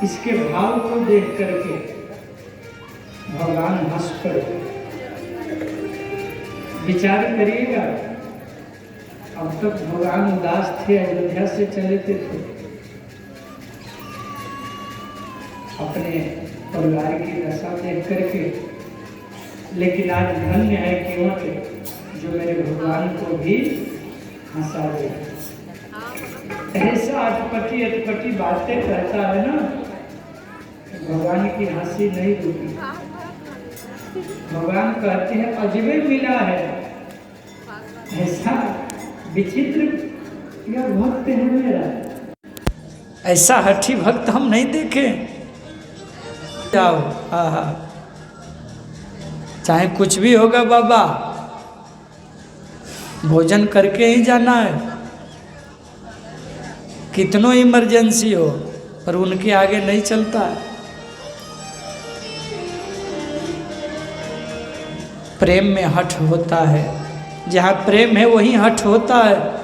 इसके भाव को देख करके भगवान हंस पड़े। विचार करिएगा, अब तक भगवान उदास थे, अयोध्या से चले थे अपने परिवार की दशा देख करके, लेकिन आज धन्य है केवट जो मेरे भगवान को भी हंसा दे। ऐसा अटपटी अटपटी बातें कहता है ना, भगवान की हंसी नहीं रुकी। भगवान कहते हैं अजबे मिला है, ऐसा विचित्र यह भक्त है मेरा, ऐसा हठी भक्त हम नहीं देखे। जाओ, आहा, चाहे कुछ भी होगा बाबा, भोजन करके ही जाना है, कितनों इमरजेंसी हो, पर उनके आगे नहीं चलता है। प्रेम में हठ होता है, जहाँ प्रेम है वहीं हठ होता है।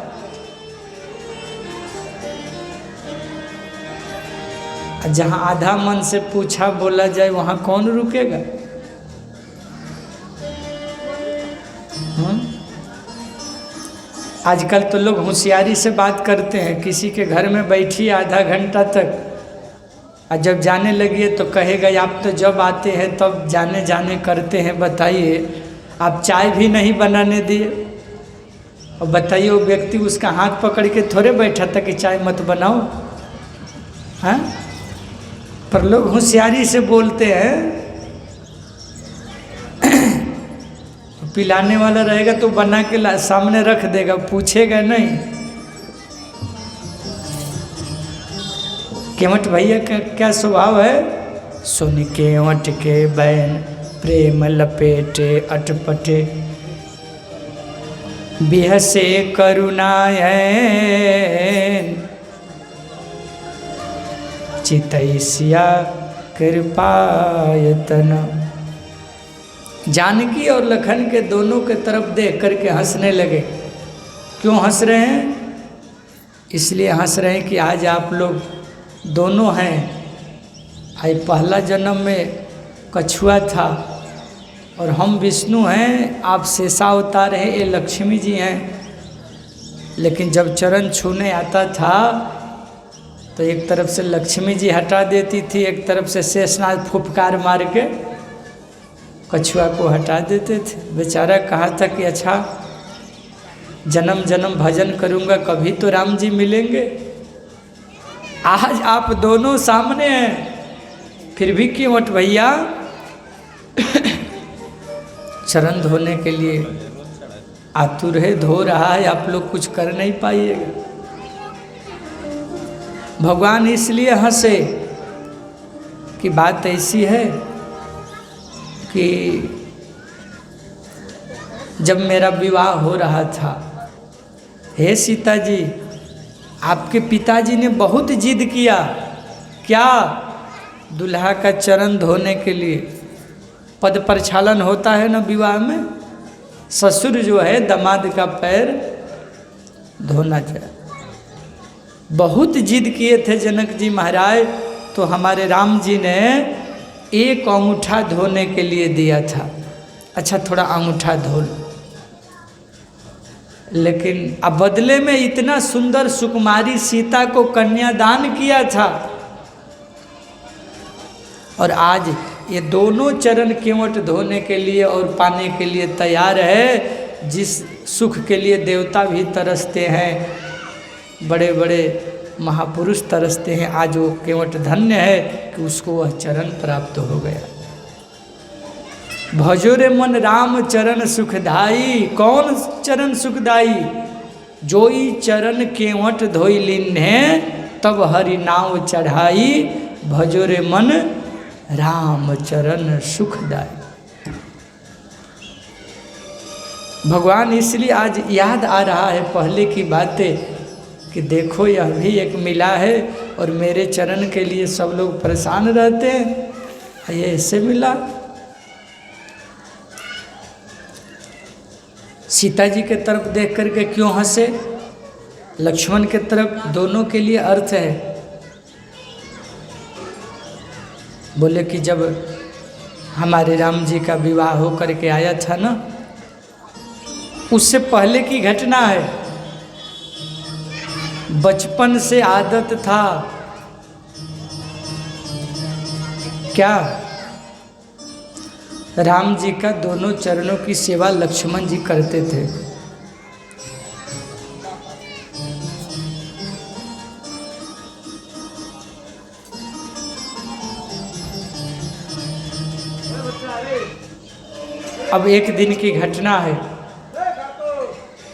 जहाँ आधा मन से पूछा बोला जाए वहाँ कौन रुकेगा? आजकल तो लोग होशियारी से बात करते हैं, किसी के घर में बैठी आधा घंटा तक, और जब जाने लगी तो कहेगा आप तो जब आते हैं तब जाने जाने करते हैं। बताइए, आप चाय भी नहीं बनाने दिए, और बताइए वो व्यक्ति उसका हाथ पकड़ के थोड़े बैठा था कि चाय मत बनाओ, हैं? पर लोग होशियारी से बोलते हैं। पिलाने वाला रहेगा तो बना के सामने रख देगा, पूछेगा नहीं। केवट भैया का क्या स्वभाव है? सुन केवट के बैन प्रेम लपेटे अटपटे, बिहसे करुणायन, चितैसिया कृपायतन। जानकी और लखन के दोनों के तरफ देख करके हंसने लगे। क्यों हंस रहे हैं? इसलिए हंस रहे हैं कि आज आप लोग दोनों हैं। आज पहला जन्म में कछुआ था और हम विष्णु हैं, आप शेषावतार हैं, ये लक्ष्मी जी हैं। लेकिन जब चरण छूने आता था तो एक तरफ से लक्ष्मी जी हटा देती थी, एक तरफ से शेषनाग फुफकार मार के कछुआ को हटा देते थे। बेचारा कहा था कि अच्छा जन्म जन्म भजन करूँगा, कभी तो राम जी मिलेंगे। आज आप दोनों सामने हैं, फिर भी केवट भैया चरण धोने के लिए आतुर है, धो रहा है, आप लोग कुछ कर नहीं पाइएगा। भगवान इसलिए हंसे कि बात ऐसी है कि जब मेरा विवाह हो रहा था, हे सीता जी, आपके पिताजी ने बहुत जिद किया। क्या? दुल्हा का चरण धोने के लिए। पद प्रक्षालन होता है ना विवाह में, ससुर जो है दामाद का पैर धोना चाहिए। बहुत जिद किए थे जनक जी महाराज, तो हमारे राम जी ने एक अंगूठा धोने के लिए दिया था। अच्छा थोड़ा अंगूठा धो लो, लेकिन अब बदले में इतना सुंदर सुकुमारी सीता को कन्यादान किया था। और आज ये दोनों चरण केवट धोने के लिए और पाने के लिए तैयार है। जिस सुख के लिए देवता भी तरसते हैं, बड़े बड़े महापुरुष तरसते हैं, आज वो केवट धन्य है कि उसको वह चरण प्राप्त हो गया। भजो रे मन राम चरण सुखदाई। कौन चरण सुखदाई? जोई चरण केवट धोई लिन्हे, तब हरि नाम चढ़ाई। भजो रे मन राम चरण सुखदाई। भगवान इसलिए आज याद आ रहा है पहले की बातें कि देखो यह भी एक मिला है और मेरे चरण के लिए सब लोग परेशान रहते हैं, ये ऐसे मिला। सीता जी के तरफ देख करके क्यों हंसे? लक्ष्मण के तरफ, दोनों के लिए अर्थ है। बोले कि जब हमारे राम जी का विवाह हो करके आया था ना, उससे पहले की घटना है। बचपन से आदत था क्या, राम जी का दोनों चरणों की सेवा लक्ष्मण जी करते थे। अब एक दिन की घटना है,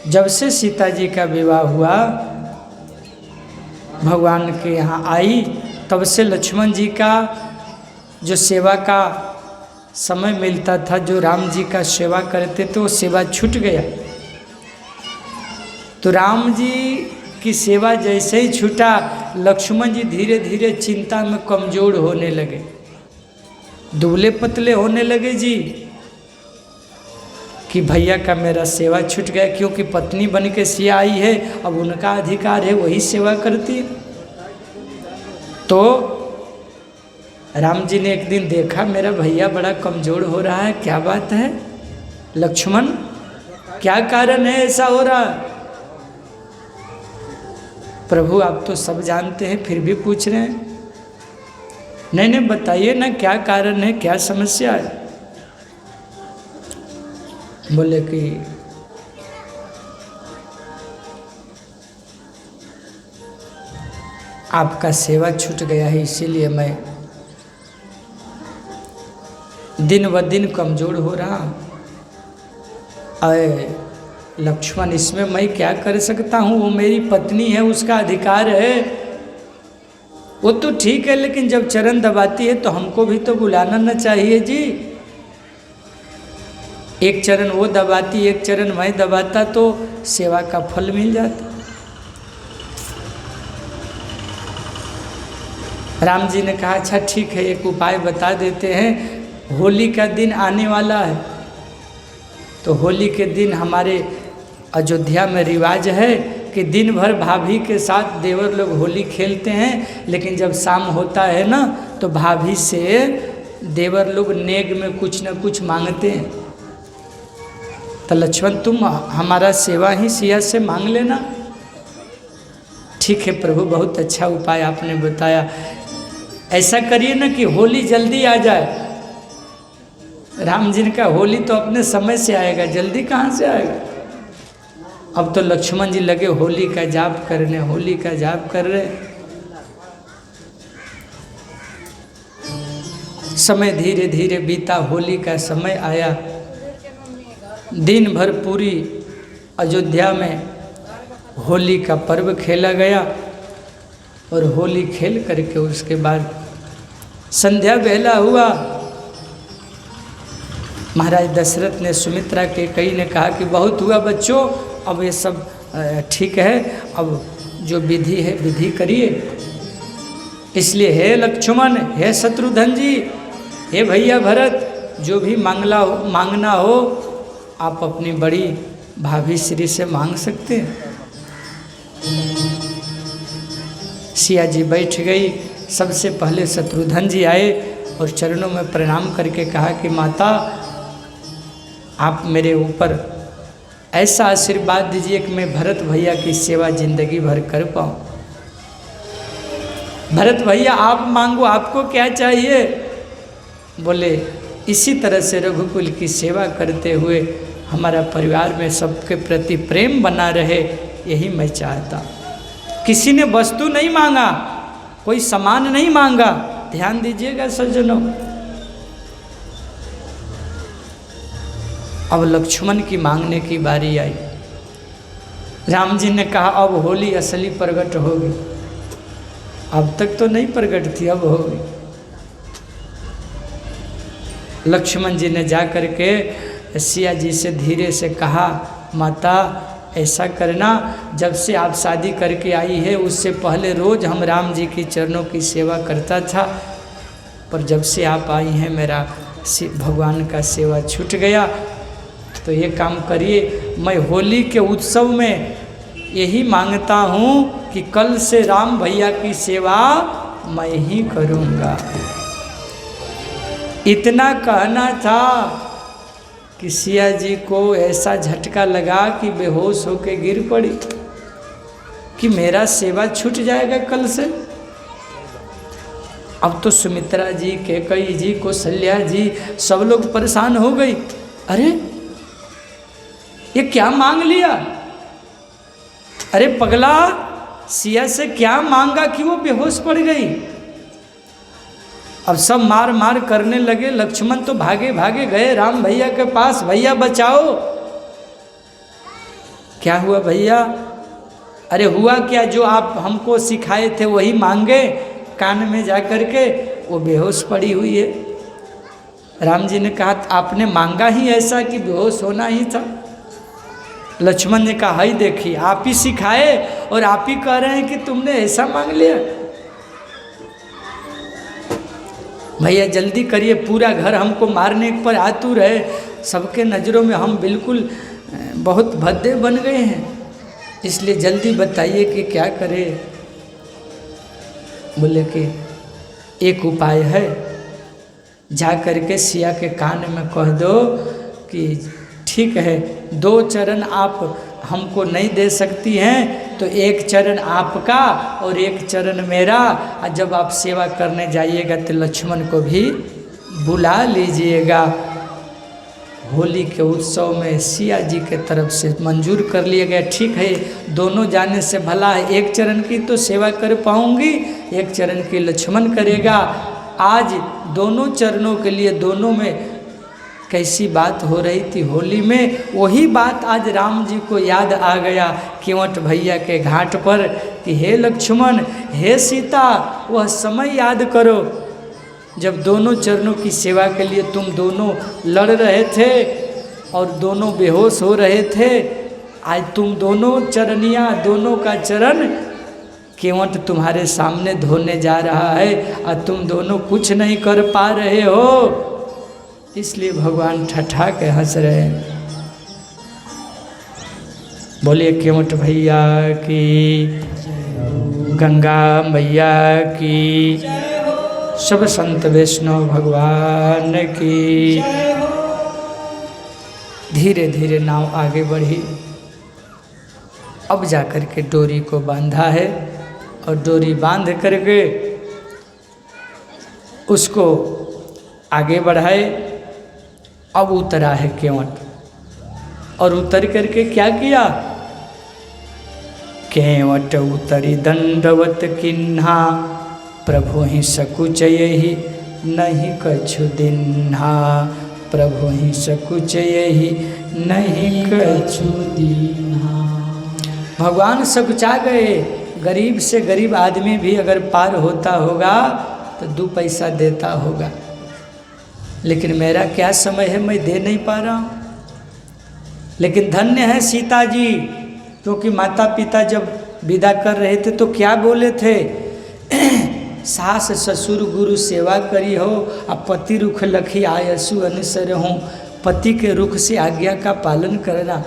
जब से सीता जी का विवाह हुआ, भगवान के यहाँ आई, तब से लक्ष्मण जी का जो सेवा का समय मिलता था, जो राम जी का सेवा करते थे, वो सेवा छूट गया। तो राम जी की सेवा जैसे ही छूटा, लक्ष्मण जी धीरे धीरे चिंता में कमजोर होने लगे, दुबले पतले होने लगे जी, कि भैया का मेरा सेवा छूट गया, क्योंकि पत्नी बन के सिया आई है, अब उनका अधिकार है, वही सेवा करती है। तो राम जी ने एक दिन देखा मेरा भैया बड़ा कमज़ोर हो रहा है, क्या बात है लक्ष्मण, क्या कारण है ऐसा हो रहा? प्रभु आप तो सब जानते हैं, फिर भी पूछ रहे हैं। नहीं बताइए ना, क्या कारण है, क्या समस्या है? बोले कि आपका सेवा छूट गया है, इसीलिए मैं दिन ब दिन कमज़ोर हो रहा। अरे लक्ष्मण, इसमें मैं क्या कर सकता हूँ, वो मेरी पत्नी है, उसका अधिकार है, वो तो ठीक है, लेकिन जब चरण दबाती है तो हमको भी तो बुलाना ना चाहिए जी। एक चरण वो दबाती, एक चरण मैं दबाता, तो सेवा का फल मिल जाता। राम जी ने कहा अच्छा ठीक है, एक उपाय बता देते हैं, होली का दिन आने वाला है, तो होली के दिन हमारे अयोध्या में रिवाज है कि दिन भर भाभी के साथ देवर लोग होली खेलते हैं, लेकिन जब शाम होता है ना, तो भाभी से देवर लोग नेग में कुछ न कुछ मांगते हैं। तो लक्ष्मण तुम हमारा सेवा ही सिया से मांग लेना। ठीक है प्रभु, बहुत अच्छा उपाय आपने बताया, ऐसा करिए ना कि होली जल्दी आ जाए। राम जी का होली तो अपने समय से आएगा, जल्दी कहाँ से आएगा? अब तो लक्ष्मण जी लगे होली का जाप करने, होली का जाप कर रहे। समय धीरे धीरे बीता, होली का समय आया। दिन भर पूरी अयोध्या में होली का पर्व खेला गया, और होली खेल करके उसके बाद संध्या बेला हुआ। महाराज दशरथ ने सुमित्रा के कई ने कहा कि बहुत हुआ बच्चों, अब ये सब ठीक है, अब जो विधि है विधि करिए। इसलिए हे लक्ष्मण, हे शत्रुघ्न जी, हे भैया भरत, जो भी मांगना हो आप अपनी बड़ी भाभी श्री से मांग सकते हैं। सिया जी बैठ गई। सबसे पहले शत्रुघ्न जी आए और चरणों में प्रणाम करके कहा कि माता आप मेरे ऊपर ऐसा आशीर्वाद दीजिए कि मैं भरत भैया की सेवा जिंदगी भर कर पाऊँ। भरत भैया आप मांगो, आपको क्या चाहिए? बोले इसी तरह से रघुकुल की सेवा करते हुए हमारा परिवार में सबके प्रति प्रेम बना रहे, यही मैं चाहता। किसी ने वस्तु नहीं मांगा, कोई सामान नहीं मांगा। ध्यान दीजिएगा सज्जनों। अब लक्ष्मण की मांगने की बारी आई। राम जी ने कहा अब होली असली प्रकट होगी। अब तक तो नहीं प्रकट थी, अब होगी। लक्ष्मण जी ने जा कर के सिया जी से धीरे से कहा, माता ऐसा करना, जब से आप शादी करके आई है उससे पहले रोज़ हम राम जी की चरणों की सेवा करता था, पर जब से आप आई हैं मेरा भगवान का सेवा छूट गया। तो ये काम करिए, मैं होली के उत्सव में यही मांगता हूँ कि कल से राम भैया की सेवा मैं ही करूँगा। इतना कहना था कि सिया जी को ऐसा झटका लगा कि बेहोश होकर गिर पड़ी कि मेरा सेवा छूट जाएगा कल से। अब तो सुमित्रा जी, कैकेयी जी, कौशल्या जी सब लोग परेशान हो गई। अरे ये क्या मांग लिया? अरे पगला, सिया से क्या मांगा कि वो बेहोश पड़ गई? अब सब मार मार करने लगे। लक्ष्मण तो भागे भागे गए राम भैया के पास, भैया बचाओ। क्या हुआ भैया? अरे हुआ क्या, जो आप हमको सिखाए थे वही मांगे कान में जा कर के, वो बेहोश पड़ी हुई है। राम जी ने कहा आपने मांगा ही ऐसा कि बेहोश होना ही था। लक्ष्मण ने कहा हाय देखिए, आप ही सिखाए और आप ही कह रहे हैं कि तुमने ऐसा मांग लिया। भैया जल्दी करिए, पूरा घर हमको मारने पर आतुर है। सबके नज़रों में हम बिल्कुल बहुत भद्दे बन गए हैं, इसलिए जल्दी बताइए कि क्या करें। बोले कि एक उपाय है, जा कर के सिया के कान में कह दो कि ठीक है, 2 चरण आप हमको नहीं दे सकती हैं तो 1 चरण आपका और 1 चरण मेरा। और जब आप सेवा करने जाइएगा तो लक्ष्मण को भी बुला लीजिएगा। होली के उत्सव में सिया जी के तरफ से मंजूर कर लिया गया। ठीक है, दोनों जाने से भला है, 1 चरण की तो सेवा कर पाऊंगी, 1 चरण की लक्ष्मण करेगा। आज दोनों चरणों के लिए दोनों में कैसी बात हो रही थी होली में, वही बात आज राम जी को याद आ गया केवट भैया के घाट पर कि हे लक्ष्मण, हे सीता, वह समय याद करो जब दोनों चरणों की सेवा के लिए तुम दोनों लड़ रहे थे और दोनों बेहोश हो रहे थे। आज तुम दोनों चरनिया, दोनों का चरण केवट तुम्हारे सामने धोने जा रहा है और तुम दोनों कुछ नहीं कर पा रहे हो, इसलिए भगवान ठठा के हंस रहे हैं। बोलिए केवट भैया की, गंगा मैया की, सब संत वैष्णव भगवान की। धीरे धीरे नाव आगे बढ़ी। अब जाकर के डोरी को बांधा है और डोरी बांध करके उसको आगे बढ़ाए। अब उतरा है केवट और उतर करके क्या किया? केवट उतरी दंडवत किन्हा, प्रभु ही सकुचयहि नहीं कछु दिन्हा, प्रभु ही सकुचयहि नहीं कछु दिन्हा। भगवान सकुचा गए। गरीब से गरीब आदमी भी अगर पार होता होगा तो 2 पैसा देता होगा, लेकिन मेरा क्या समय है, मैं दे नहीं पा रहा हूँ। लेकिन धन्य है सीता जी, क्योंकि माता पिता जब विदा कर रहे थे तो क्या बोले थे? सास ससुर गुरु सेवा करी हो, अब पति रुख लखी आयसु अनुसर हूँ। पति के रुख से आज्ञा का पालन करना।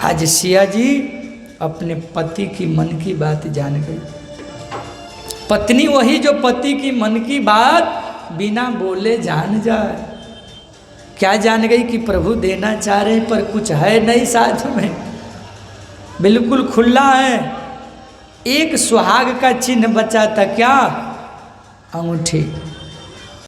आज सिया जी अपने पति की मन की बात जान गई। पत्नी वही जो पति की मन की बात बिना बोले जान जाए। क्या जान गई कि प्रभु देना चाह रहे पर कुछ है नहीं साथ में, बिल्कुल खुला है। एक सुहाग का चिन्ह बचा था, क्या? अंगूठी।